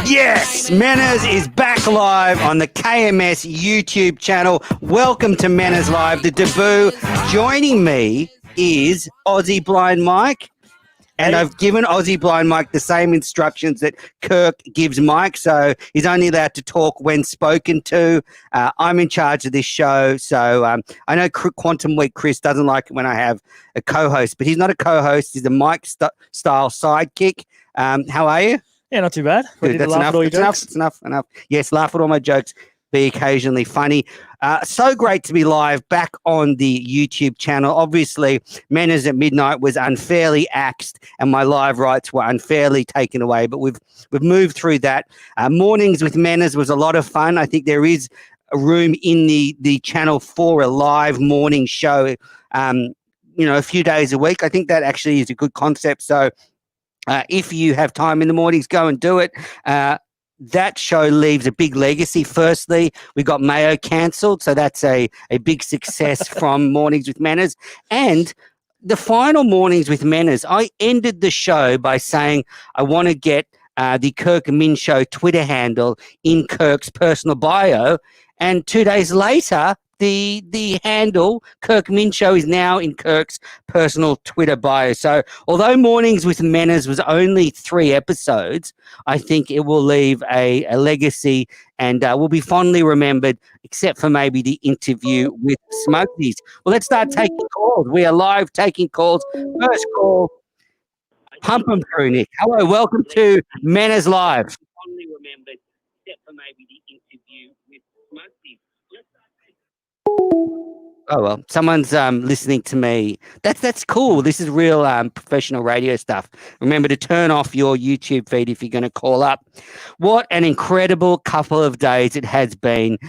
Yes, Manners is back live on the KMS YouTube channel. Welcome to Manners Live, the debut. Joining me is Aussie Blind Mike. And I've given Aussie Blind Mike the same instructions that Kirk gives Mike, so he's only allowed to talk when spoken to. I'm in charge of this show, so I know Quantum Week Chris doesn't like it when I have a co-host, but he's not a co-host. He's a Mike-style sidekick. How are you? Yeah, not too bad. Good, that's enough. It's enough. Yes, laugh at all my jokes. Be occasionally funny. So great to be live back on the YouTube channel. Obviously, Manners at Midnight was unfairly axed and my live rights were unfairly taken away, but we've moved through that. Mornings with Manners was a lot of fun. I think there is a room in the channel for a live morning show, a few days a week. I think that actually is a good concept. So if you have time in the mornings, go and do it. That show leaves a big legacy. Firstly, we got Mayo cancelled, so that's a big success from Mornings with Manners. And the final Mornings with Manners, I ended the show by saying I want to get the Kirk Min Show Twitter handle in Kirk's personal bio. And 2 days later, the handle Kirk Min Show is now in Kirk's personal Twitter bio. So although Mornings with Manners was only 3 episodes, I think it will leave a legacy and will be fondly remembered, except for maybe the interview with Smokies. Well, let's start taking calls. We are live taking calls. First call, pump them through, Nick. Hello, welcome to Manners Live. Fondly remembered, except for maybe the interview with Smokies. Oh, well, someone's listening to me. That's cool. This is real professional radio stuff. Remember to turn off your YouTube feed if you're going to call up. What an incredible couple of days it has been.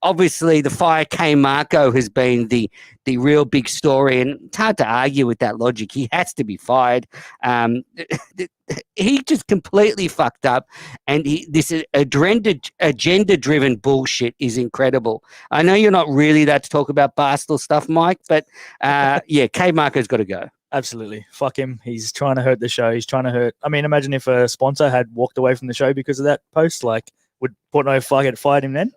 Obviously, the fire DeMarco has been the real big story, and it's hard to argue with that logic. He has to be fired. He just completely fucked up, and this agenda-driven bullshit is incredible. I know you're not really that to talk about Barstool stuff, Mike, but yeah, DeMarco's got to go. Absolutely. Fuck him. He's trying to hurt the show. He's trying to hurt. I mean, imagine if a sponsor had walked away from the show because of that post. Like, would Portnoy get fired him then?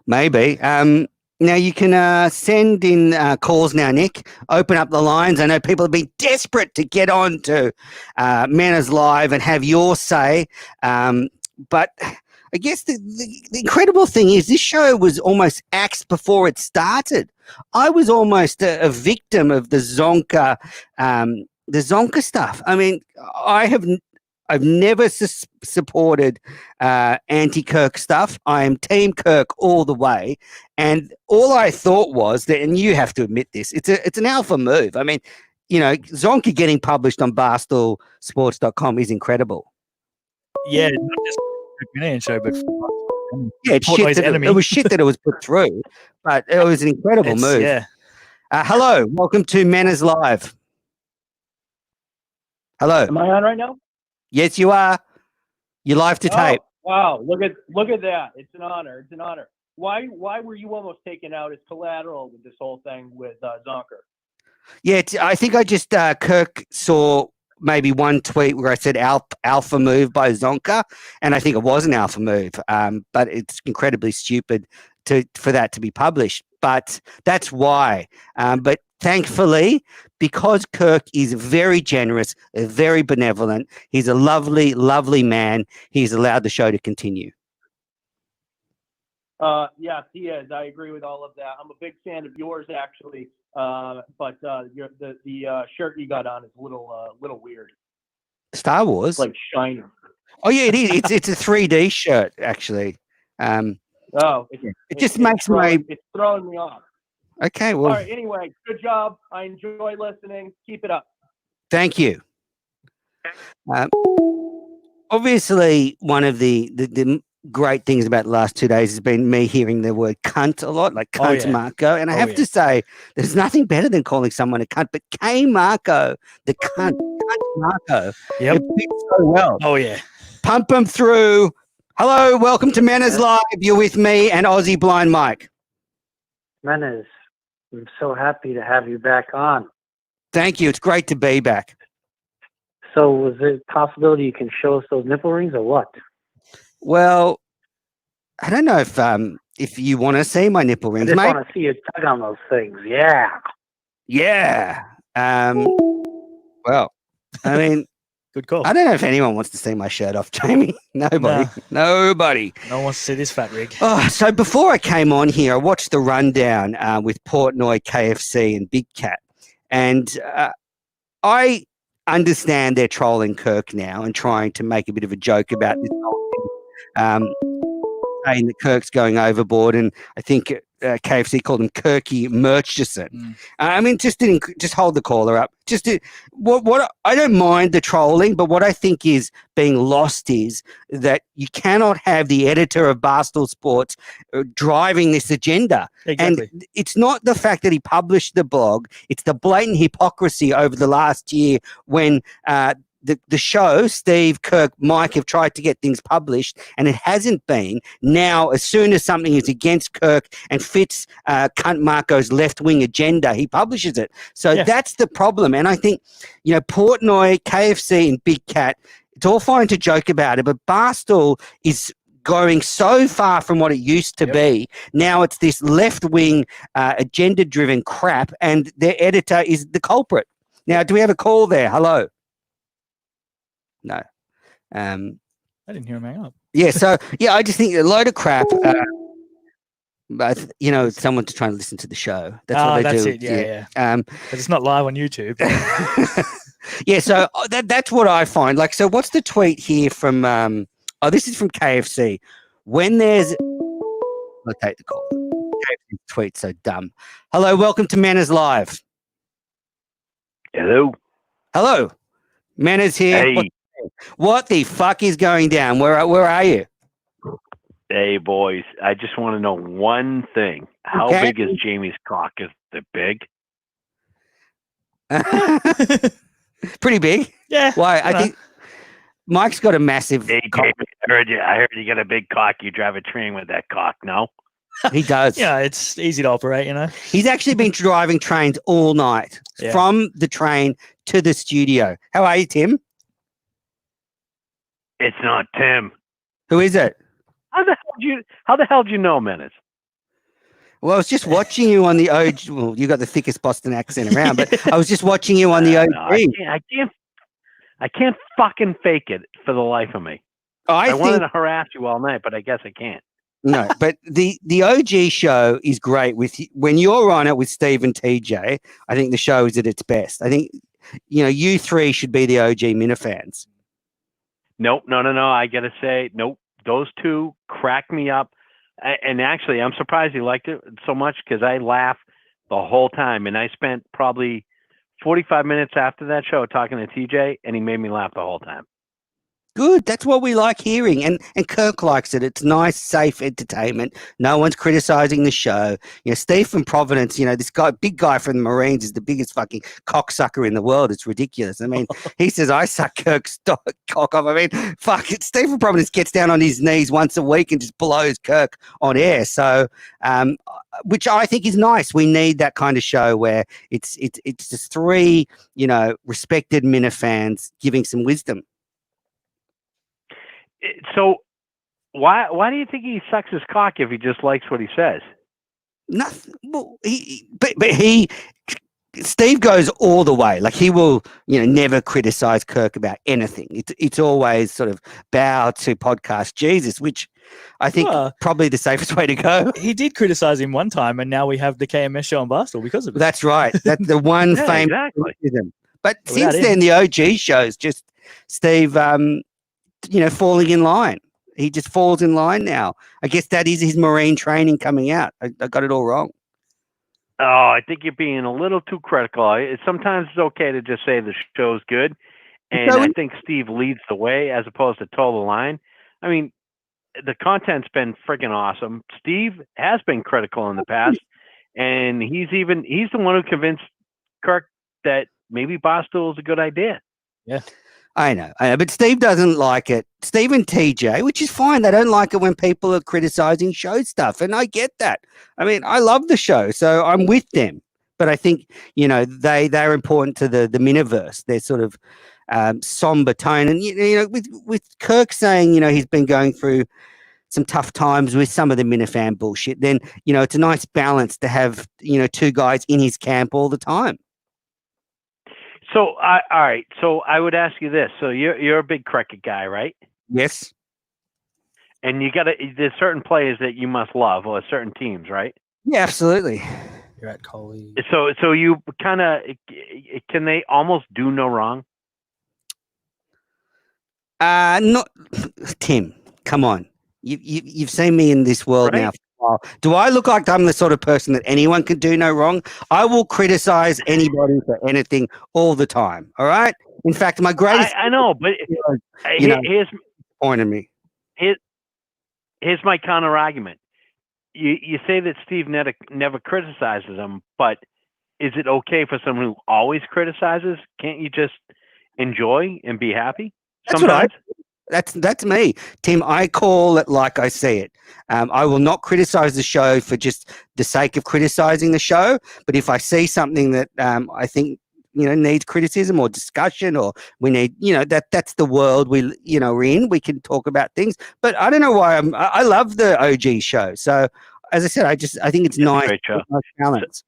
Maybe. Now you can send in calls now, Nick. Open up the lines. I know people have been desperate to get on to Manners Live and have your say. But I guess the incredible thing is this show was almost axed before it started. I was almost a victim of the Zonka stuff. I mean, I've never supported anti-Kirk stuff. I am Team Kirk all the way. And all I thought was that, and you have to admit this, it's an alpha move. I mean, Zonka getting published on BarstoolSports.com is incredible. Yeah, not just the show, but yeah, it was shit that it was put through, but it was an incredible move. Yeah. Hello, welcome to Manners Live. Hello. Am I on right now? Yes, you are. You're live to tape. Wow, look at that. It's an honor. It's an honor. Why were you almost taken out as collateral with this whole thing with Zonker? Yeah, I think I just Kirk saw maybe one tweet where I said alpha move by Zonka, and I think it was an alpha move. But it's incredibly stupid for that to be published. But that's why. But thankfully, because Kirk is very generous, very benevolent, he's a lovely, lovely man, he's allowed the show to continue. Yes, he is. I agree with all of that. I'm a big fan of yours, actually. But the shirt you got on is a little weird. Star Wars? It's like shiny. Oh, yeah, it is. It's a 3D shirt, actually. It just makes it's throwing me off. Okay, well. All right, anyway, good job. I enjoy listening. Keep it up. Thank you. Obviously, one of the great things about the last 2 days has been me hearing the word cunt a lot, like cunt Marco. And I have to say, there's nothing better than calling someone a cunt, but DeMarco, the cunt Marco, it fits so well. Oh, yeah. Pump them through. Hello, welcome to Manners Live. You're with me and Aussie Blind Mike. Manners, I'm so happy to have you back on. Thank you. It's great to be back. So was it a possibility you can show us those nipple rings or what? Well, I don't know if you want to see my nipple I rings, just mate. want to see you tug on those things. Yeah. Yeah. Well, I mean, Good call. I don't know if anyone wants to see my shirt off, Jamie. Nobody. Nobody. No one wants to see this fat rig. Oh, so before I came on here, I watched the rundown with Portnoy, KFC, and Big Cat, and I understand they're trolling Kirk now and trying to make a bit of a joke about this whole thing, saying that Kirk's going overboard, and I think KFC called him Kirky Murchison. I mean, just hold the caller up. What I don't mind the trolling, but what I think is being lost is that you cannot have the editor of Barstool Sports driving this agenda. Exactly. And it's not the fact that he published the blog; it's the blatant hypocrisy over the last year when the show, Steve, Kirk, Mike have tried to get things published and it hasn't been. Now, as soon as something is against Kirk and fits Cunt Marco's left-wing agenda, he publishes it. So that's the problem. And I think, Portnoy, KFC and Big Cat, it's all fine to joke about it, but Barstool is going so far from what it used to be. Now it's this left-wing agenda-driven crap and their editor is the culprit. Now, do we have a call there? Hello? No. I didn't hear him hang up. Yeah, so, I just think a load of crap. But, someone's trying to listen to the show. That's what they do. That's it, yeah. But it's not live on YouTube. Yeah, so that's what I find. Like, so what's the tweet here from, this is from KFC. When there's, I'll take the call. KFC tweet's so dumb. Hello, welcome to Manners Live. Hello. Hello. Manners here. Hey. What the fuck is going down? Where are you? Hey, boys. I just want to know one thing. How big is Jamie's cock? Is it big? Pretty big. Yeah. Why? I think Mike's got a massive cock. Jamie, I heard you got a big cock. You drive a train with that cock, no? He does. Yeah, it's easy to operate, He's actually been driving trains all night from the train to the studio. How are you, Tim? It's not Tim. Who is it? How the hell do you know, Menace? Well, I was just watching you on the OG. Well, you got the thickest Boston accent around, but I was just watching you on the OG. No, I can't fucking fake it for the life of me. I wanted to harass you all night, but I guess I can't. No, but the OG show is great. When you're on it with Steve and TJ, I think the show is at its best. I think, you three should be the OG Minifans. Nope, no. I got to say, nope. Those two crack me up. And actually, I'm surprised he liked it so much because I laugh the whole time. And I spent probably 45 minutes after that show talking to TJ, and he made me laugh the whole time. Good. That's what we like hearing. And Kirk likes it. It's nice, safe entertainment. No one's criticizing the show. Steve from Providence, this guy, big guy from the Marines, is the biggest fucking cocksucker in the world. It's ridiculous. I mean, he says, I suck Kirk's cock off. I mean, fuck it. Steve from Providence gets down on his knees once a week and just blows Kirk on air. So, which I think is nice. We need that kind of show where it's just three, respected Minifans giving some wisdom. So why do you think he sucks his cock if he just likes what he says? Nothing. Well, Steve goes all the way. Like he will, never criticize Kirk about anything. It's always sort of bow to podcast Jesus, which I think probably the safest way to go. He did criticize him one time, and now we have the KMS show on Barstool because of it. That's right. That's the one famous criticism. But since then, the OG shows just Steve. Falling in line. He just falls in line now. I guess that is his Marine training coming out. I got it all wrong. Oh, I think you're being a little too critical. Sometimes it's okay to just say the show's good. And I think Steve leads the way as opposed to toe the line. I mean, the content's been freaking awesome. Steve has been critical in the past. And he's the one who convinced Kirk that maybe Barstool is a good idea. Yeah. I know, but Steve doesn't like it. Steve and TJ, which is fine. They don't like it when people are criticizing show stuff, and I get that. I mean, I love the show, so I'm with them. But I think, they're important to the Miniverse. They're sort of somber tone. And you know, with Kirk saying, you know, he's been going through some tough times with some of the Minifan bullshit, then, you know, it's a nice balance to have, you know, two guys in his camp all the time. So, all right. So I would ask you this. So you're a big cricket guy, right? Yes. And there's certain players that you must love, or certain teams, right? Yeah, absolutely. You're at Coley. So you kind of, can they almost do no wrong? Not Tim. Come on, you've seen me in this world Right. now for a while. Do I look like I'm the sort of person that anyone can do no wrong? I will criticize anybody for anything all the time. All right. In fact, my greatest. I know, but you know, here's pointed me. here's my counter argument. You say that Steve never criticizes him, but is it okay for someone who always criticizes? Can't you just enjoy and be happy? That's Sometimes. right. That's me, Tim. I call it like I see it. I will not criticize the show for just the sake of criticizing the show. But if I see something that I think, you know, needs criticism or discussion, or we need, you know, that's the world we're in. We can talk about things. But I don't know why I love the OG show. So as I said, I think it's nice. Great show. Nice balance.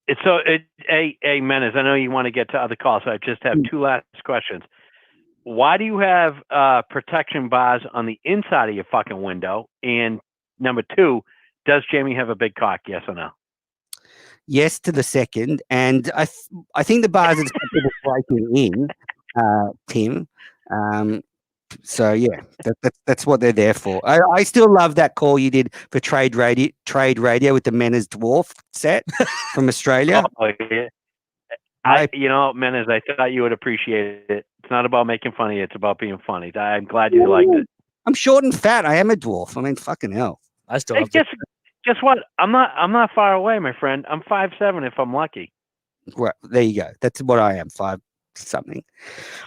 Menace, I know you want to get to other calls, so I just have two last questions. Why do you have protection bars on the inside of your fucking window? And number two, does Jamie have a big cock? Yes or no? Yes to the second, and I think the bars are just people breaking in, Tim. So yeah, that's what they're there for. I still love that call you did for Trade Radio with the Menace Dwarf set from Australia. Oh, yeah. Menace, I thought you would appreciate it. It's not about making funny; it's about being funny. I'm glad you liked it. I'm short and fat. I am a dwarf. I mean, fucking hell. I still Hey, have to. guess what? I'm not far away, my friend. I'm 5'7" if I'm lucky. Right, there you go. That's what I am. 5 something.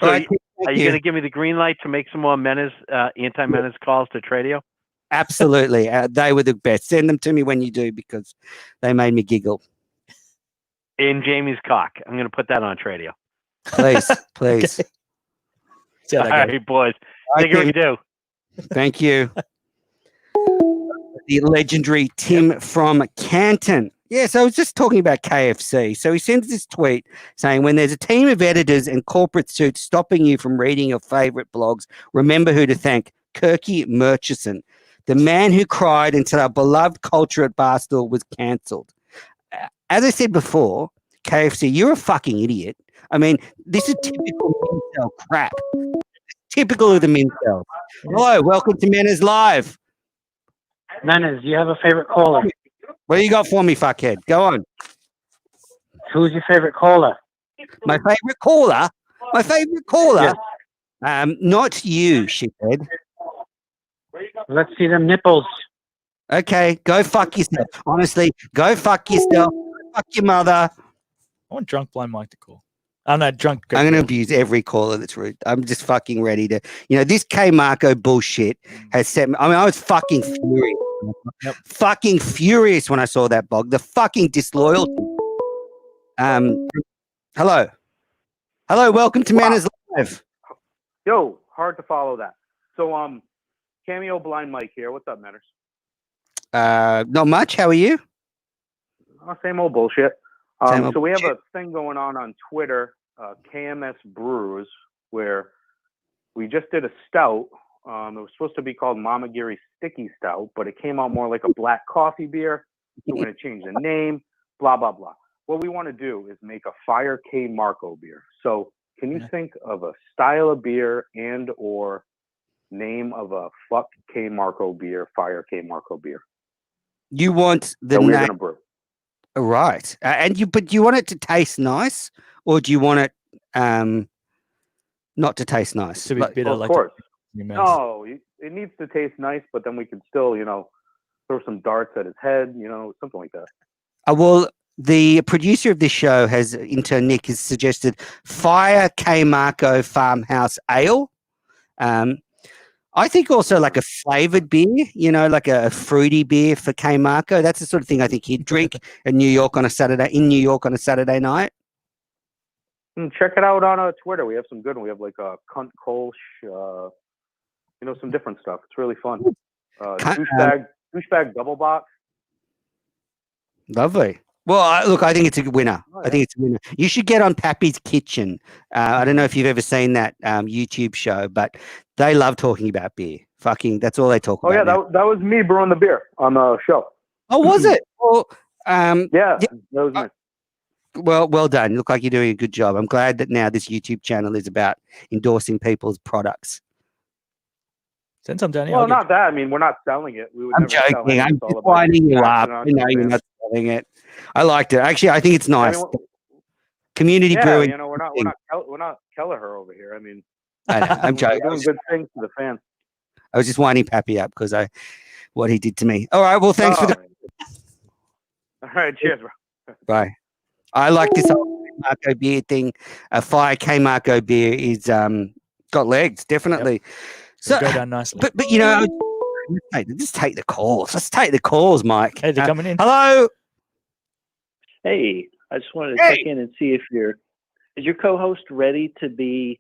So All right. are you going to give me the green light to make some more anti-menace calls to Tradio? Absolutely. They were the best. Send them to me when you do, because they made me giggle. In Jamie's cock. I'm going to put that on Tradio. Please, please. Okay. See how All that goes. right, boys. I Take what you do. Thank you. The legendary Tim from Canton. Yes, I was just talking about KFC. So he sends this tweet saying, when there's a team of editors and corporate suits stopping you from reading your favorite blogs, remember who to thank. Kirky Murchison, the man who cried until our beloved culture at Barstool was cancelled. As I said before, KFC, you're a fucking idiot. I mean, this is typical Mincel crap. Typical of the Mincel. Hello, welcome to Menace Live. Menace, do you have a favorite caller? What do you got for me, fuckhead? Go on. Who's your favorite caller? My favorite caller? My favorite caller? Not you, shithead. Let's see them nipples. Okay, go fuck yourself. Honestly, go fuck yourself. Fuck your mother. I want drunk blind Mike to call. I'm not drunk. I'm going to abuse every caller that's rude. I'm just fucking ready to, this DeMarco bullshit has set me. I mean, I was fucking furious. Yep. Fucking furious when I saw that blog. The fucking disloyalty. Hello. Hello, welcome to Menace Live. Yo, hard to follow that. So, Cameo Blind Mike here. What's up, Manners? Not much. How are you? Same old bullshit. Same old So we have a thing going on Twitter, KMS Brews, where we just did a stout. It was supposed to be called Mama Geary Sticky Stout, but it came out more like a black coffee beer. So we're going to change the name, blah, blah, blah. What we want to do is make a Fire K Marco beer. So can you think of a style of beer and or name of a fuck K Marco beer, Fire K Marco beer? You want the that we're name. going to brew. Right. But do you want it to taste nice, or do you want it not to taste nice? To be bitter, Of like course. in your mouth. No, it needs to taste nice, but then we can still, throw some darts at his head, something like that. Well, the producer of this show intern Nick has suggested Fire K Marco Farmhouse Ale. I think also like a flavored beer, like a fruity beer for K Marco. That's the sort of thing I think he'd drink in New York on a Saturday night. Check it out on Twitter. We have some good ones. We have like a cunt Kolsch, some different stuff. It's really fun. Douchebag double box. Lovely. Well, I think it's a good winner. Oh, I think it's a winner. You should get on Pappy's Kitchen. I don't know if you've ever seen that YouTube show, but they love talking about beer. Fucking, that's all they talk about. Oh, yeah, that was me brewing the beer on the show. Oh, was it? Well, yeah, that was me. Well done. Look like you're doing a good job. I'm glad that now this YouTube channel is about endorsing people's products. Send some down here. Well, not that. I mean, we're not selling it. We would I'm never sell joking. it. I'm It's all just about winding you up. passing on I know to you're fans. not selling it. I liked it. Actually, I think it's nice. Community brewing. We're not Kelleher over here. I mean, I know. I'm we're joking. doing good things for the fans. I was just winding Pappy up because what he did to me. All right. Well, thanks for the. All right. Cheers, bro. Bye. I like this whole Marco beer thing. A Fire K Marco beer is got legs, definitely. So go down nicely. But just take the calls. Let's take the calls, Mike. Hey, they're coming in. Hello. Hey, I just wanted to check in and see if is your co-host ready to be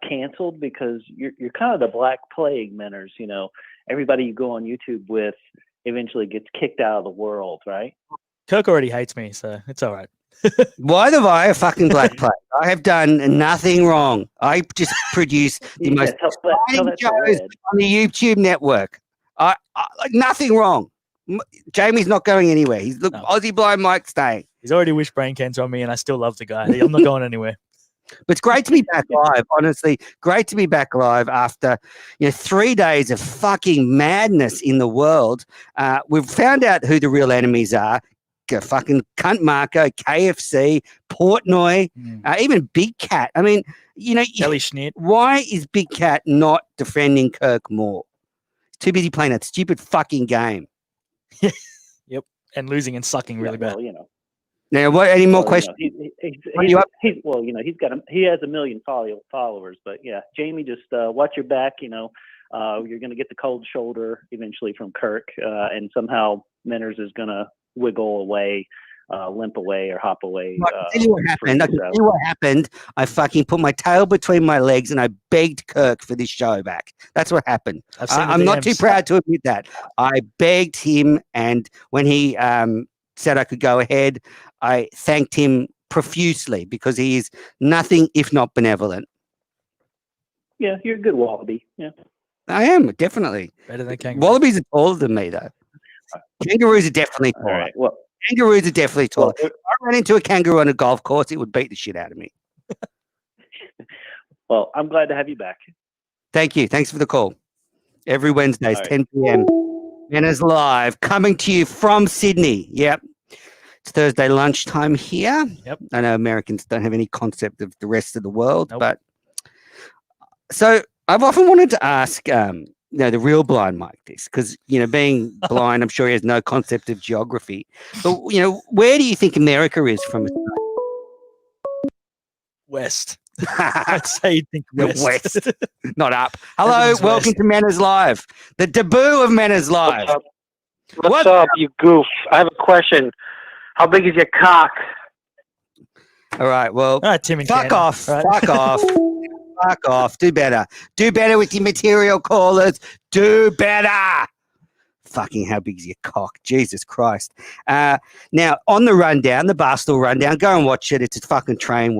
canceled, because you're kind of the Black Plague, Menners. Everybody you go on YouTube with eventually gets kicked out of the world, right? Kirk already hates me, so it's all right. Why have I a fucking Black Plague? I have done nothing wrong. I just produce the most exciting shows on the YouTube network. I nothing wrong. Jamie's not going anywhere. Aussie Blind Mike's staying. He's already wished brain cancer on me, and I still love the guy. I'm not going anywhere. But it's great to be back live, honestly. Great to be back live after 3 days of fucking madness in the world. We've found out who the real enemies are. Fucking cunt Marco, KFC, Portnoy, even Big Cat. I mean, Kelly Schnitt. Why is Big Cat not defending Kirk more? He's too busy playing that stupid fucking game. Yep, and losing and sucking really bad. Well, Now, what? Any more questions? He has 1 million followers, but yeah, Jamie, just watch your back. You're going to get the cold shoulder eventually from Kirk, and somehow Menners is going to wiggle away, limp away, or hop away. I can tell you what happened. I fucking put my tail between my legs and I begged Kirk for this show back. That's what happened. I'm not too proud to admit that. I begged him, and when he said I could go ahead, I thanked him profusely because he is nothing if not benevolent. Yeah, you're a good wallaby. Yeah, I am, definitely. Better than kangaroos. Wallabies are taller than me, though. Kangaroos are definitely taller. All right. Well, kangaroos are definitely taller. If I ran into a kangaroo on a golf course, it would beat the shit out of me. Well, I'm glad to have you back. Thank you. Thanks for the call. Every Wednesdays, 10 p.m. Menners Live, coming to you from Sydney. Yep. It's Thursday lunchtime here. Yep. I know Americans don't have any concept of the rest of the world, Nope. but so I've often wanted to ask the real blind Mike this, because being blind, I'm sure he has no concept of geography. But where do you think America is from? West. I'd say you'd think west. Not up. Hello, welcome to Menners Live, the debut of Menners Live. What's up, you goof? I have a question. How big is your cock? All right, well, All right, Tim and fuck Cannon. off. Right. Fuck off. Fuck off. Do better. Do better with your material callers. Do better. Fucking how big is your cock? Jesus Christ. Now, on the rundown, the Barstool rundown, go and watch it. It's a fucking train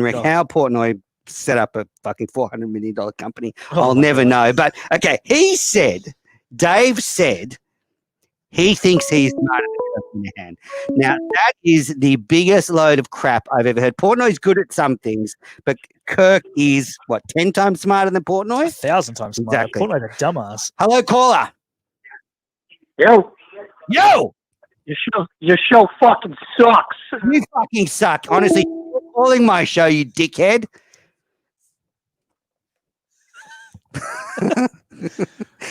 wreck. Oh. How Portnoy set up a fucking $400 million company, Oh I'll my never God. know. But, okay, Dave said he thinks he's smarter than Kirk Minahan. Now, that is the biggest load of crap I've ever heard. Portnoy's good at some things, but Kirk is, 10 times smarter than Portnoy? 1,000 times smarter. Exactly. Portnoy's a dumbass. Hello, caller. Yo, Yo! your show fucking sucks. You fucking suck. Honestly, you're calling my show, you dickhead.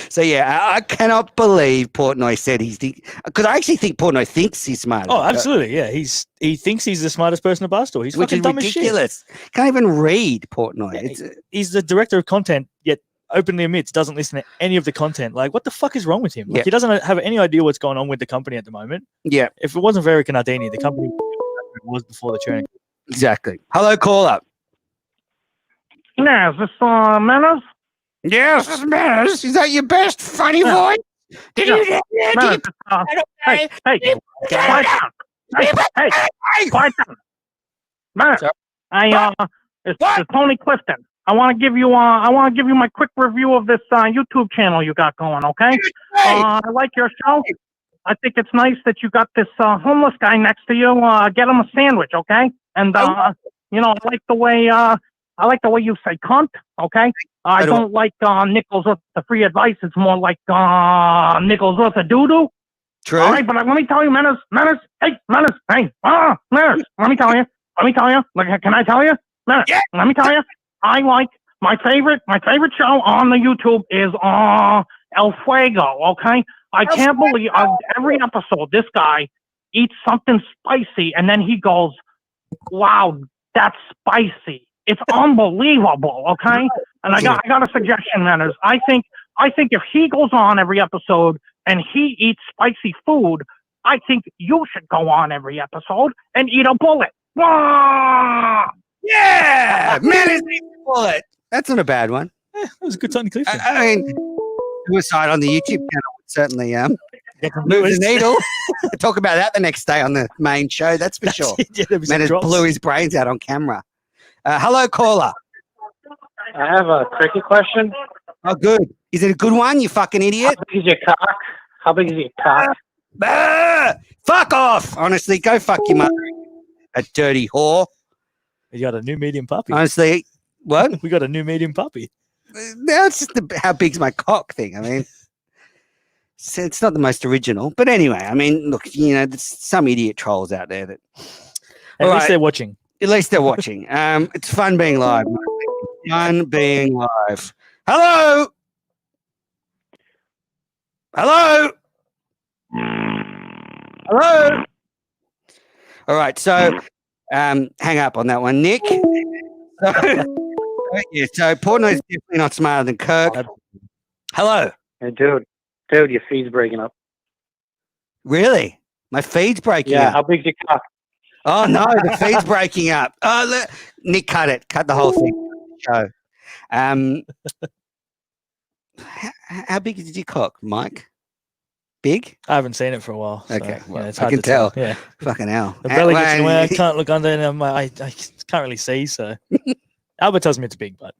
So, yeah, I cannot believe Portnoy said because I actually think Portnoy thinks he's smarter. Oh, than Kirk, absolutely. Yeah, he thinks he's the smartest person at Barstool. He's which fucking is dumb as shit. ridiculous. Can't even read Portnoy. Yeah, It's, He's the director of content, yet openly admits doesn't listen to any of the content. Like, what the fuck is wrong with him? Like, Yeah. he doesn't have any idea what's going on with the company at the moment. yeah. If it wasn't for Eric Nardini, the company it was before the churn. Exactly. Hello, caller. Yeah, is this Menace? Yes, this is Manners. Is that your best funny voice? Did Yeah. you get Menace, hey, quiet down. Hey, quiet down. Menace, it's Tony Clifton. I want to give you my quick review of this YouTube channel you got going. Okay. I like your show. I think it's nice that you got this homeless guy next to you. Get him a sandwich, okay? And I like the way you say cunt, okay? I don't like nickels worth of free advice. It's more like nickels worth of doo-doo. True. All right, but let me tell you, Menace, Menace, Menace, let me tell you. Like, can I tell you? Menace, let me tell you. I like my favorite show on the YouTube is El Fuego, okay? I can't believe every episode this guy eats something spicy and then he goes, "Wow, that's spicy." It's unbelievable, okay? And I got a suggestion, Manners. I think if he goes on every episode and he eats spicy food, I think you should go on every episode and eat a bullet. Wah! Yeah, Manners eats a bullet. That's not a bad one. That was a good Tony Clifton. I mean, suicide on the YouTube channel would certainly move the needle. Talk about that the next day on the main show, that's for sure. Manners blew his brains out on camera. Hello, caller. I have a cricket question. Oh, good. Is it a good one, you fucking idiot? How big is your cock? How big is your cock? Fuck off. Honestly, go fuck your mother. A dirty whore. You got a new medium puppy. Honestly, what? We got a new medium puppy. That's just how big's my cock thing. I mean, it's not the most original. But anyway, I mean, look, there's some idiot trolls out there that... At least they're watching. At least they're watching. It's fun being live. Fun being live. Hello. Hello. Hello. All right. So, hang up on that one, Nick. So Portnoy's definitely not smarter than Kirk. Hello. Hey, dude, your feed's breaking up. Really? My feed's breaking up. Yeah. How big's your cock? Oh no, the feed's breaking up. Oh, Nick, cut it. Cut the whole thing. Show. How big is your cock, Mike? Big? I haven't seen it for a while. So, Okay, well, it's I hard can to tell. tell. Yeah, fucking hell. The belly gets in the way. I can't look under, and I can't really see. So Albert tells me it's big, but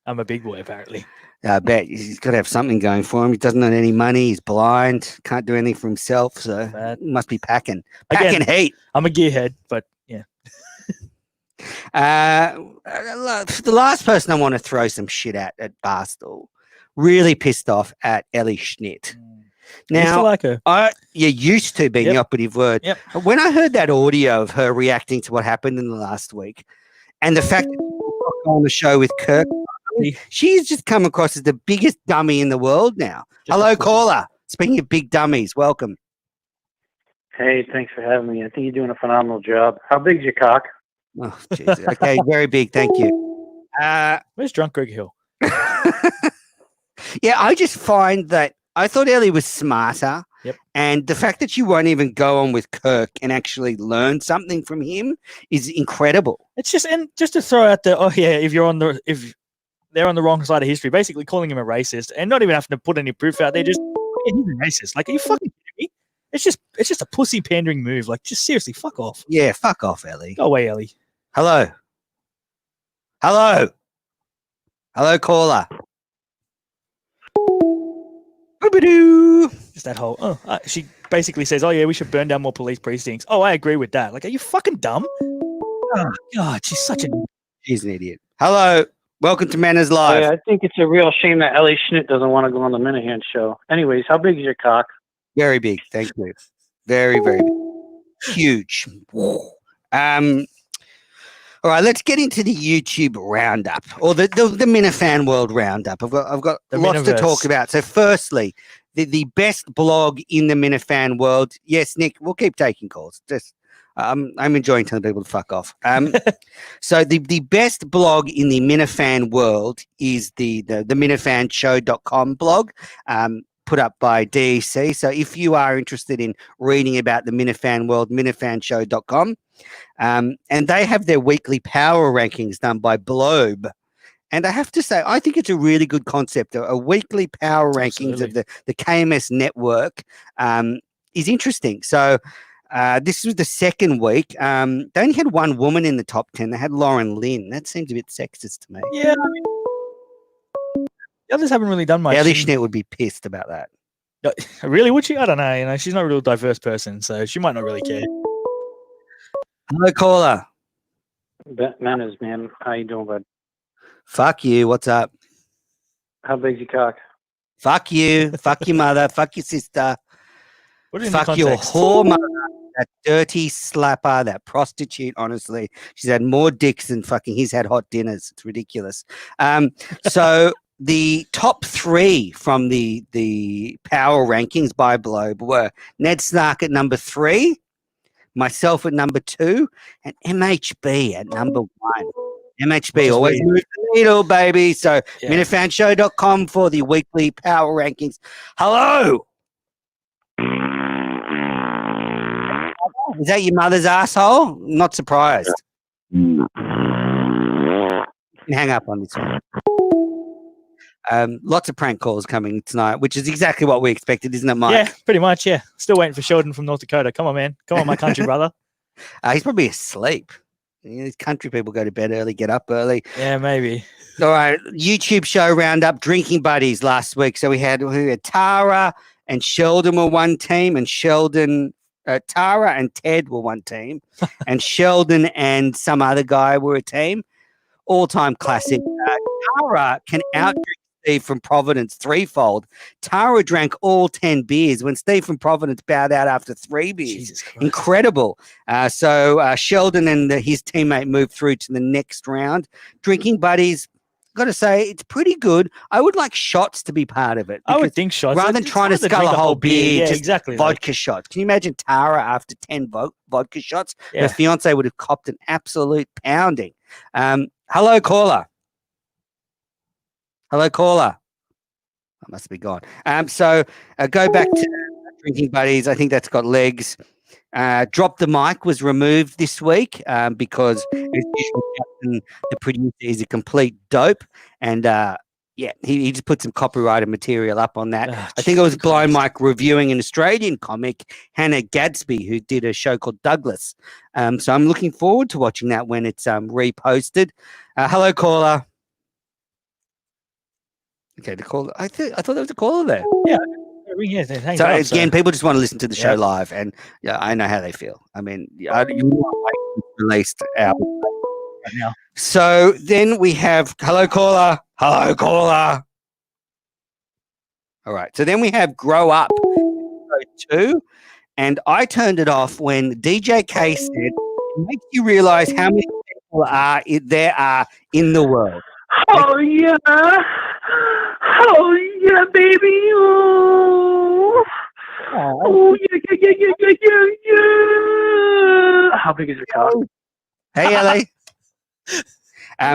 I'm a big boy apparently. I bet he's got to have something going for him. He doesn't earn any money. He's blind. Can't do anything for himself. So he must be packing heat. I'm a gearhead, but yeah. The last person I want to throw some shit at Barstool, really pissed off at Ellie Schnitt. I used to Now, like her. You used to being the operative word. Yep. When I heard that audio of her reacting to what happened in the last week, and the fact that she's on the show with Kirk, she's just come across as the biggest dummy in the world now. Hello, caller. Speaking of big dummies, welcome. Hey, thanks for having me. I think you're doing a phenomenal job. How big's your cock? Oh, Jesus. Okay, very big. Thank you. Where's drunk Greg Hill? Yeah, I just find that I thought Ellie was smarter. Yep. And the fact that she won't even go on with Kirk and actually learn something from him is incrediedible. It's just to throw out if they're on the wrong side of history, basically calling him a racist and not even having to put any proof out there, just he's a racist. Like, are you fucking kidding me? It's just a pussy pandering move. Like, just seriously, fuck off. Yeah, fuck off, Ellie. Go away, Ellie. Hello, caller. Just that whole, she basically says, "Oh yeah, we should burn down more police precincts." Oh, I agree with that. Like, are you fucking dumb? Oh God, she's an idiot. Hello, welcome to Manners Live. Yeah, I think it's a real shame that Ellie Schnitt doesn't want to go on the Minahan show. Anyways, how big is your cock? Very big, thank you. Very, very big. Huge. All right, let's get into the YouTube roundup or the Minifan World roundup. I've got lots to talk about. So, firstly, the best blog in the Minifan world. Yes, Nick, we'll keep taking calls. Just I'm enjoying telling people to fuck off. So the best blog in the Minifan world is the minifanshow.com blog, put up by DEC. So if you are interested in reading about the Minifan world, minifanshow.com. And they have their weekly power rankings done by Blobe. And I have to say, I think it's a really good concept. A weekly power rankings of the KMS network is interesting. So this was the second week. They only had one woman in the top 10. They had Lauren Lynn. That seems a bit sexist to me. Yeah. The others haven't really done much. Ellie Schnitt would be pissed about that. Really? Would she? I don't know. You know, she's not a real diverse person, so she might not really care. Hello, caller. Manners, man. How you doing, bud? Fuck you. What's up? How big's your cock? Fuck you. Fuck your mother. Fuck your sister. Fuck your whore mother. That dirty slapper, that prostitute, honestly. She's had more dicks than fucking he's had hot dinners. It's ridiculous. So the top three from the power rankings by Blobe were Ned Snark at number 3, myself at number 2, and MHB at number 1. MHB always moves the needle, baby. So minifanshow.com for the weekly power rankings. Hello. Is that your mother's asshole? Not surprised. Hang up on this one. Lots of prank calls coming tonight, which is exactly what we expected, isn't it, Mike? Yeah, pretty much, yeah. Still waiting for Sheldon from North Dakota. Come on, man. Come on, my country brother. He's probably asleep. You know, these country people go to bed early, get up early. Yeah, maybe. All right, YouTube show roundup, drinking buddies last week. So we had Tara and Sheldon were one team, and Tara and Ted were one team, and Sheldon and some other guy were a team. All-time classic. Tara can outdrink Steve from Providence threefold. Tara drank all 10 beers when Steve from Providence bowed out after 3 beers. Jesus Christ. Incredible. So Sheldon and his teammate moved through to the next round. Drinking buddies, got to say, it's pretty good. I would like shots to be part of it. I would think shots. Rather than trying to scull a whole beer, just exactly. vodka shots. Can you imagine Tara after 10 vodka shots? Her fiance would have copped an absolute pounding. Hello, caller. Hello, caller. I must be gone. So go back to drinking buddies. I think that's got legs. Drop the Mic was removed this week because the producer is a complete dope, and he just put some copyrighted material up on that. I think it was Blind Mike reviewing an Australian comic, Hannah Gadsby, who did a show called Douglas. So I'm looking forward to watching that when it's reposted. Hello, caller. Okay, the caller. I thought there was a caller there. Yeah. So again, people just want to listen to the show live, and I know how they feel. I mean, you want to wait released out right now. So then we have hello caller. Hello caller. All right. So then we have Grow Up 2, and I turned it off when DJ K said it makes you realize how many people there are in the world. Oh yeah. Oh yeah, baby. Oh yeah. How big is your cock? Hey, Ellie.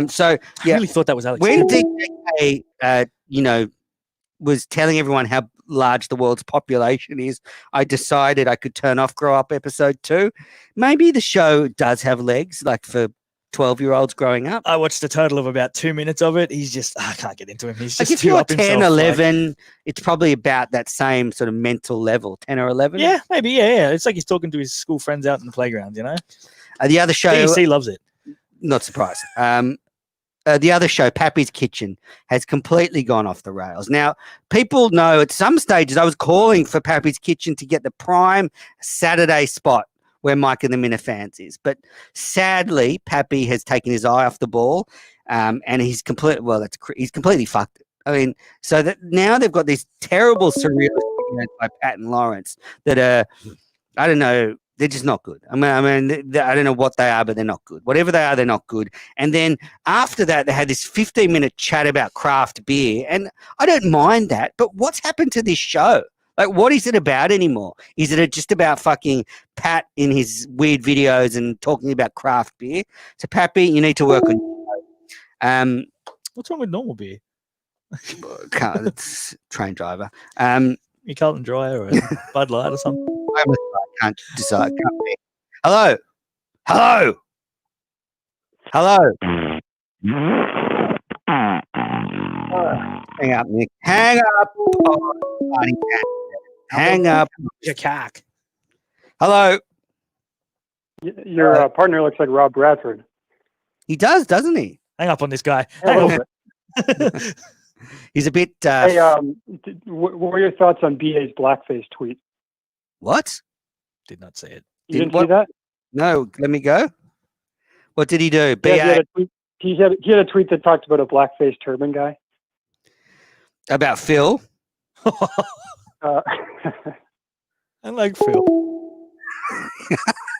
So I really thought that was Alex. when DJ K, was telling everyone how large the world's population is, I decided I could turn off Grow Up episode 2. Maybe the show does have legs, like for 12-year-olds growing up. I watched a total of about 2 minutes of it. He's just, I can't get into him. He's just if too you're up 10, himself, 11, it's probably about that same sort of mental level, 10 or 11. Yeah, maybe. Yeah. It's like he's talking to his school friends out in the playground, The other show, DEC loves it. not surprised. The other show, Pappy's Kitchen, has completely gone off the rails. Now, people know at some stages I was calling for Pappy's Kitchen to get the prime Saturday spot where Mike and the Minifans is. But sadly, Pappy has taken his eye off the ball, and he's completely fucked it. I mean, so that now they've got these terrible surreal videos by Pat and Lawrence that are, I don't know, they're just not good. I mean, I don't know what they are, but they're not good. Whatever they are, they're not good. And then after that, they had this 15-minute chat about craft beer, and I don't mind that. But what's happened to this show? Like, what is it about anymore? Is it just about fucking Pat in his weird videos and talking about craft beer? So, Pappy, you need to work on. What's wrong with normal beer? It's train driver. You Carlton Dry or a Bud Light or something? I can't decide. Can't be. Hello. Hello. Hello. Hang up, Nick. Hang up. Oh, fighting cat. Hang up. Your cock. Hello. Your partner looks like Rob Bradford. He does, doesn't he? Hang up on this guy. A Hang little on. bit. He's a bit. Hey, what were your thoughts on BA's blackface tweet? What? Did not see it. You didn't see that? No, let me go. What did he do? Yeah, he had a tweet that talked about a blackface turban guy. About Phil. Uh, I like Phil.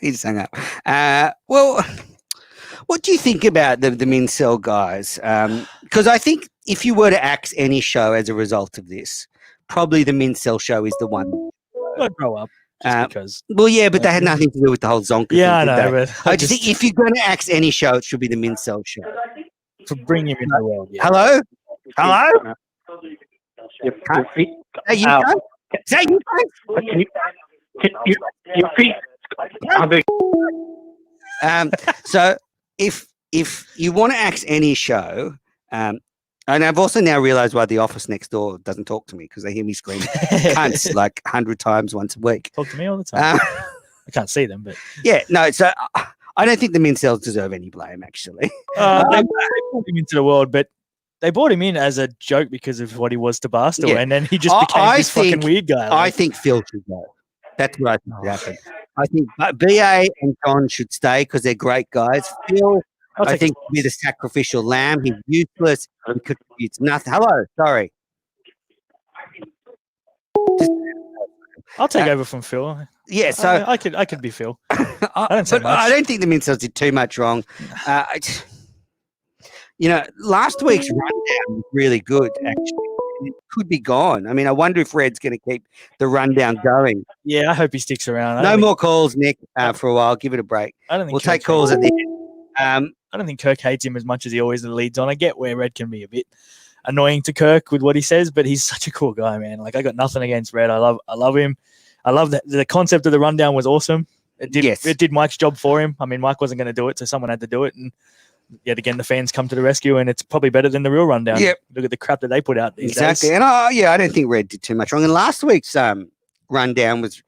He just hung up. Well, what do you think about the Mincel guys? Because I think if you were to axe any show as a result of this, probably the Mincel show is the one. I'd grow up. Just because. Well, yeah, but they had nothing to do with the whole Zonka thing. Yeah, I did know. they? But I just think if you're going to axe any show, it should be the Mincel show. to bring him into the world. Yeah. Hello? Hello? Your feet. Hey, you Ow. guys? Is that you guys? Your feet. How big? So if you want to axe any show, and I've also now realized why the office next door doesn't talk to me because they hear me scream cunts like 100 times once a week. Talk to me all the time. I can't see them, but Yeah, no, so I don't think the Mincels deserve any blame, actually. they brought him into the world, but they brought him in as a joke because of what he was to Barstool, Yeah. and then he just became this fucking weird guy. I think Phil should go. That's what I think should happen. I think BA and John should stay because they're great guys. Phil, I think, would be the sacrificial lamb. He's useless. He contributes nothing. Hello, sorry. I'll take over from Phil. Yeah, so I could be Phil. I don't say much. don't think the Mincels did too much wrong. Last week's rundown was really good, actually. It could be gone. I mean, I wonder if Red's going to keep the rundown going. Yeah, I hope he sticks around. No more calls, Nick, for a while. Give it a break. I don't think We'll Kirk take calls at the end. I don't think Kirk hates him as much as he always leads on. I get where Red can be a bit annoying to Kirk with what he says, but he's such a cool guy, man. Like, I got nothing against Red. I love him. I love that the concept of the rundown was awesome. It did Mike's job for him. I mean, Mike wasn't going to do it, so someone had to do it, and yet again, the fans come to the rescue, and it's probably better than the real rundown. Yep. Look at the crap that they put out these Exactly. days. And I don't think Red did too much wrong. And last week's rundown was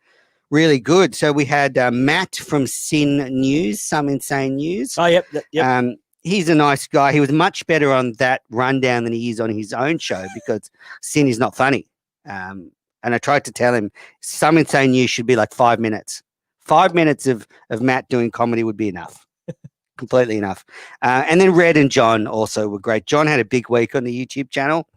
really good. So we had Matt from Sin News, Some Insane News. Oh, yep. He's a nice guy. He was much better on that rundown than he is on his own show because Sin is not funny. And I tried to tell him Some Insane News should be like 5 minutes. 5 minutes of Matt doing comedy would be enough. Completely enough. And then Red and John also were great. John had a big week on the YouTube channel.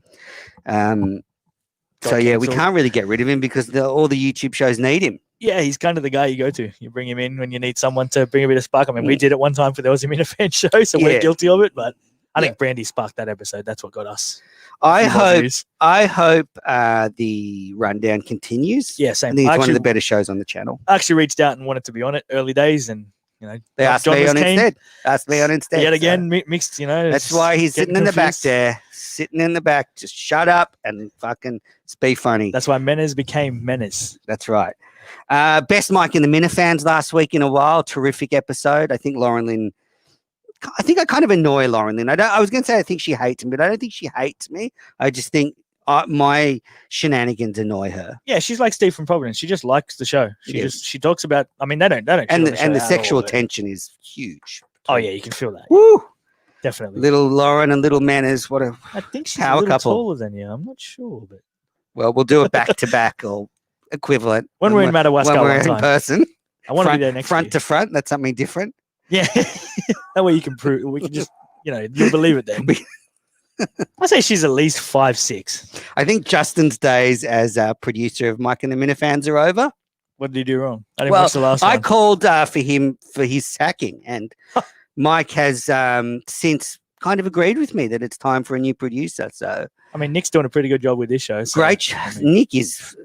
So, yeah, we can't really get rid of him because all the YouTube shows need him. Yeah, he's kind of the guy you go to. You bring him in when you need someone to bring a bit of spark. I mean, we did it one time for There Was a Minifan show, so we're guilty of it. But I think Brandy sparked that episode. That's what got us. I hope the rundown continues. Yeah, same. I think it's one of the better shows on the channel. I actually reached out and wanted to be on it early days, and they asked me on instead. Asked me on instead. Yet again, mixed. That's why he's sitting in the back there, sitting in the back. Just shut up and fucking be funny. That's why Menace became Menace. That's right. Best Mike in the Minifans last week in a while. Terrific episode. I think Lauren Lynn. I think I kind of annoy Lauren Lynn. I was going to say I think she hates me, but I don't think she hates me. I just think my shenanigans annoy her. Yeah, she's like Steve from Providence. She just likes the show. She talks about. I mean, they don't. And the sexual tension is huge. Oh yeah, you can feel that. Woo! Definitely. Little Lauren and little Manners. What a I think she's power a little couple. taller than you. I'm not sure, but well, we'll do it back to back or equivalent when we're in Madawaska when we're one in time. person. I want to be there next front year. to front. That's something different. Yeah, that way you can prove. We can just, you'll believe it then. I say she's at least 5'6". I think Justin's days as a producer of Mike and the Minifans are over. What did he do wrong? I didn't watch the last I one. called for him for his sacking, and Mike has since kind of agreed with me that it's time for a new producer. So I mean, Nick's doing a pretty good job with this show. So, great. Nick is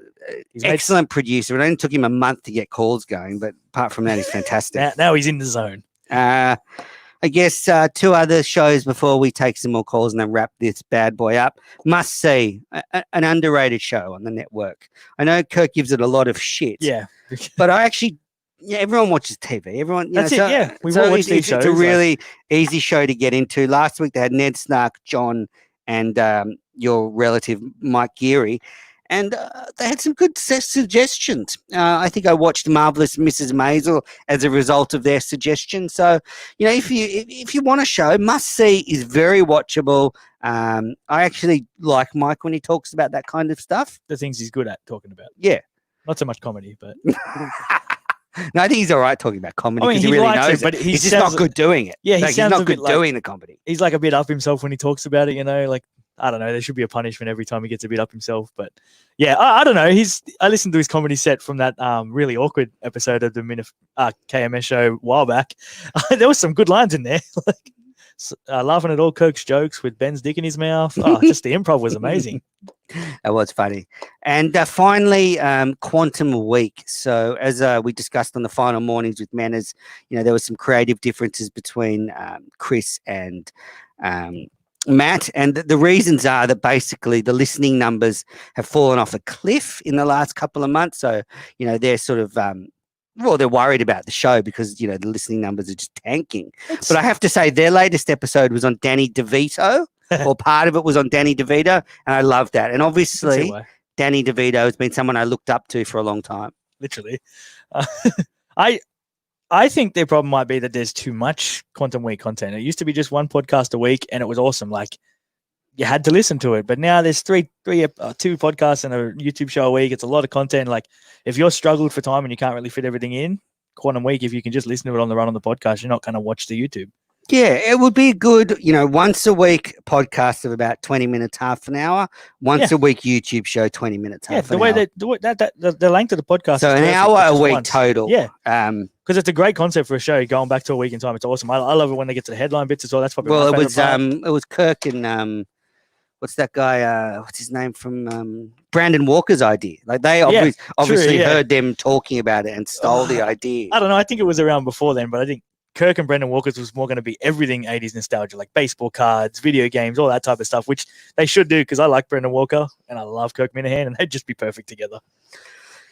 excellent producer. It only took him a month to get calls going, but apart from that, he's fantastic. Now he's in the zone. I guess two other shows before we take some more calls and then wrap this bad boy up. Must see, an underrated show on the network. I know Kirk gives it a lot of shit. Yeah. But I actually, everyone watches TV. Everyone, That's it. Yeah, we've all watched these shows. It's a really easy show to get into. Last week they had Ned Snark, John, and your relative Mike Geary, and they had some good suggestions. I think I watched Marvelous Mrs. Maisel as a result of their suggestion. So, if you want a show, Must See is very watchable. I actually like Mike when he talks about that kind of stuff. The things he's good at talking about. Yeah. Not so much comedy, but no, I think he's all right talking about comedy because he really likes knows it, but he's just not good doing it. Yeah, he's not good doing the comedy. He's like a bit up himself when he talks about it. Like I don't know, there should be a punishment every time he gets a bit up himself. But yeah, I don't know. I listened to his comedy set from that really awkward episode of the KMS show a while back. There was some good lines in there, laughing at all Kirk's jokes with Ben's dick in his mouth. Just the improv was amazing. That was funny. And finally, Quantum Week. So as we discussed on the final mornings with Manners, there was some creative differences between Chris and Matt. And the reasons are that basically the listening numbers have fallen off a cliff in the last couple of months. So, they're sort of they're worried about the show because, the listening numbers are just tanking. But I have to say their latest episode was on Danny DeVito, or part of it was on Danny DeVito, and I love that. And obviously, Danny DeVito has been someone I looked up to for a long time. Literally. I think their problem might be that there's too much Quantum Week content. It used to be just one podcast a week, and it was awesome. Like, you had to listen to it. But now there's two podcasts and a YouTube show a week. It's a lot of content. Like, if you're struggled for time and you can't really fit everything in, Quantum Week, if you can just listen to it on the run on the podcast, you're not going to watch the YouTube. Yeah, it would be a good, once a week podcast of about 20 minutes, half an hour. Once a week YouTube show, 20 minutes, half an hour. The length of the podcast. So an hour a week total. Yeah. Because it's a great concept for a show going back to a week in time. It's awesome. I love it when they get to the headline bits as well. That's probably my favorite part. It was Kirk and what's that guy? What's his name from Brandon Walker's idea? Like they obviously heard them talking about it and stole the idea. I don't know. I think it was around before then, but I think Kirk and Brendan Walker's was more going to be everything 80s nostalgia, like baseball cards, video games, all that type of stuff, which they should do because I like Brendan Walker and I love Kirk Minahan, and they'd just be perfect together.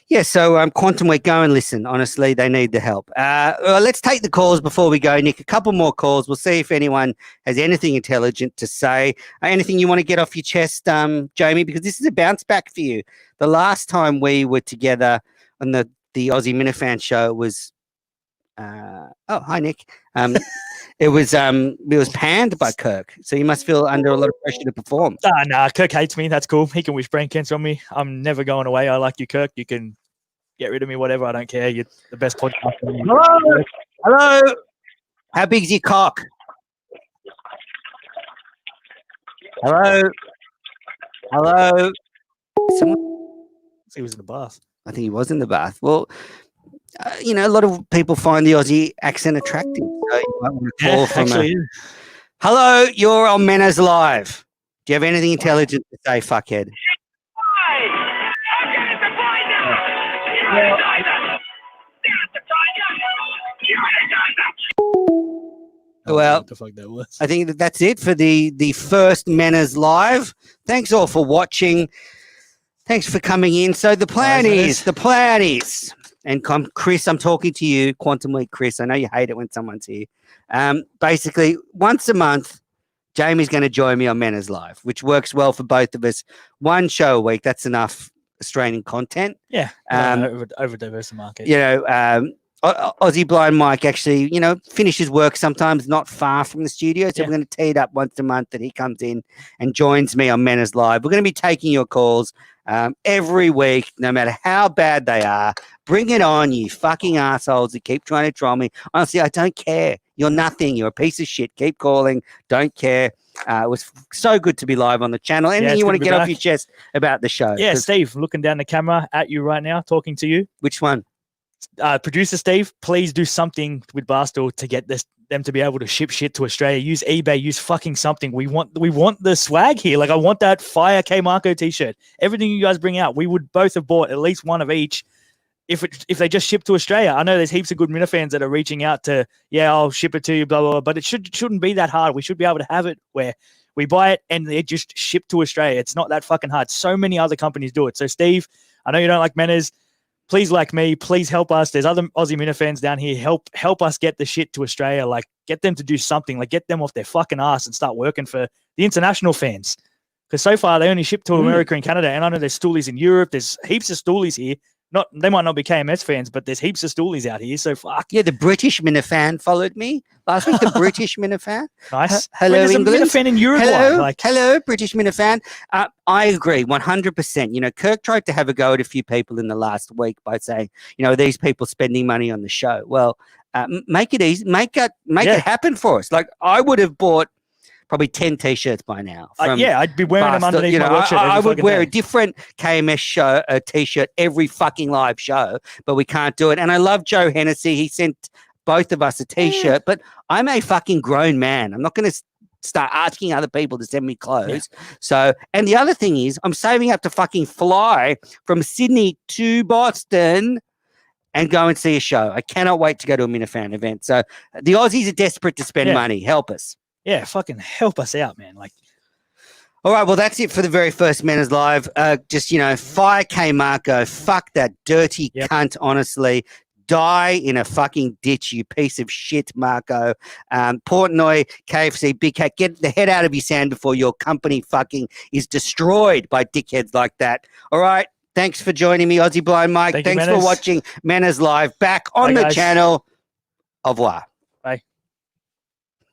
Yeah, so Quantum Week, go and listen. Honestly, they need the help. Let's take the calls before we go, Nick. A couple more calls. We'll see if anyone has anything intelligent to say. Anything you want to get off your chest, Jamie, because this is a bounce back for you. The last time we were together on the Aussie Minifan show was hi Nick. It was panned by Kirk, so you must feel under a lot of pressure to perform. Nah, Kirk hates me. That's cool. He can wish brain cancer on me. I'm never going away. I like you, Kirk. You can get rid of me, whatever. I don't care. You're the best podcast. Hello. How big's your cock? Hello. Someone? He was in the bath. I think he was in the bath. Well, a lot of people find the Aussie accent attractive. So you might want to call from Hello, you're on Manners Live. Do you have anything intelligent to say, fuckhead? Well, what the fuck that was. I think that's it for the first Manners Live. Thanks all for watching. Thanks for coming in. So the plan is, and Chris, I'm talking to you, Quantum Week Chris. I know you hate it when someone's here. Basically, once a month, Jamie's going to join me on Manners Live, which works well for both of us. One show a week, that's enough Australian content. Yeah, over diverse market. Aussie Blind Mike actually, finishes work sometimes not far from the studio. So we're going to tee it up once a month that he comes in and joins me on Manners Live. We're going to be taking your calls every week, no matter how bad they are. Bring it on, you fucking assholes that keep trying to troll me. Honestly, I don't care. You're nothing. You're a piece of shit. Keep calling. Don't care. It was so good to be live on the channel. Anything you want to get off your chest about the show? Yeah, Steve, looking down the camera at you right now, talking to you. Which one? Producer Steve, please do something with Barstool to get them to be able to ship shit to Australia. Use eBay, use fucking something. We want the swag here. Like, I want that fire DeMarco t-shirt. Everything you guys bring out, we would both have bought at least one of each if they just ship to Australia. I know there's heaps of good Minifans that are reaching out to, I'll ship it to you, blah, blah, blah. But it shouldn't be that hard. We should be able to have it where we buy it and they just ship to Australia. It's not that fucking hard. So many other companies do it. So, Steve, I know you don't like Menas. Please, like me, please help us. There's other Aussie Minifans down here. Help us get the shit to Australia. Like, get them to do something. Like, get them off their fucking ass and start working for the international fans. Because so far, they only ship to America and Canada. And I know there's stoolies in Europe. There's heaps of stoolies here. They might not be KMS fans, but there's heaps of stoolies out here. So fuck. Yeah, the British Minifan followed me last week. The British Minifan. Nice. Hello, there's England. a Minifan in Uruguay. Hello, British Minifan. I agree 100%. You know, Kirk tried to have a go at a few people in the last week by saying, these people spending money on the show. Well, make it easy. Make it happen for us. Like, I would have bought probably 10 T-shirts by now. I'd be wearing them underneath my work shirt. I would wear day. a different KMS T-shirt every fucking live show, but we can't do it. And I love Joe Hennessy. He sent both of us a T-shirt, but I'm a fucking grown man. I'm not going to start asking other people to send me clothes. Yeah. So, and the other thing is, I'm saving up to fucking fly from Sydney to Boston and go and see a show. I cannot wait to go to a Minifan event. So the Aussies are desperate to spend money. Help us. Yeah, fucking help us out, man. Like, all right, well, that's it for the very first Menas Live. Fire DeMarco. Fuck that dirty cunt, honestly. Die in a fucking ditch, you piece of shit, Marco. Portnoy, KFC, Big Cat, get the head out of your sand before your company fucking is destroyed by dickheads like that. All right, thanks for joining me, Aussie Blind Mike. Thanks for watching Menas Live back on the channel. Au revoir.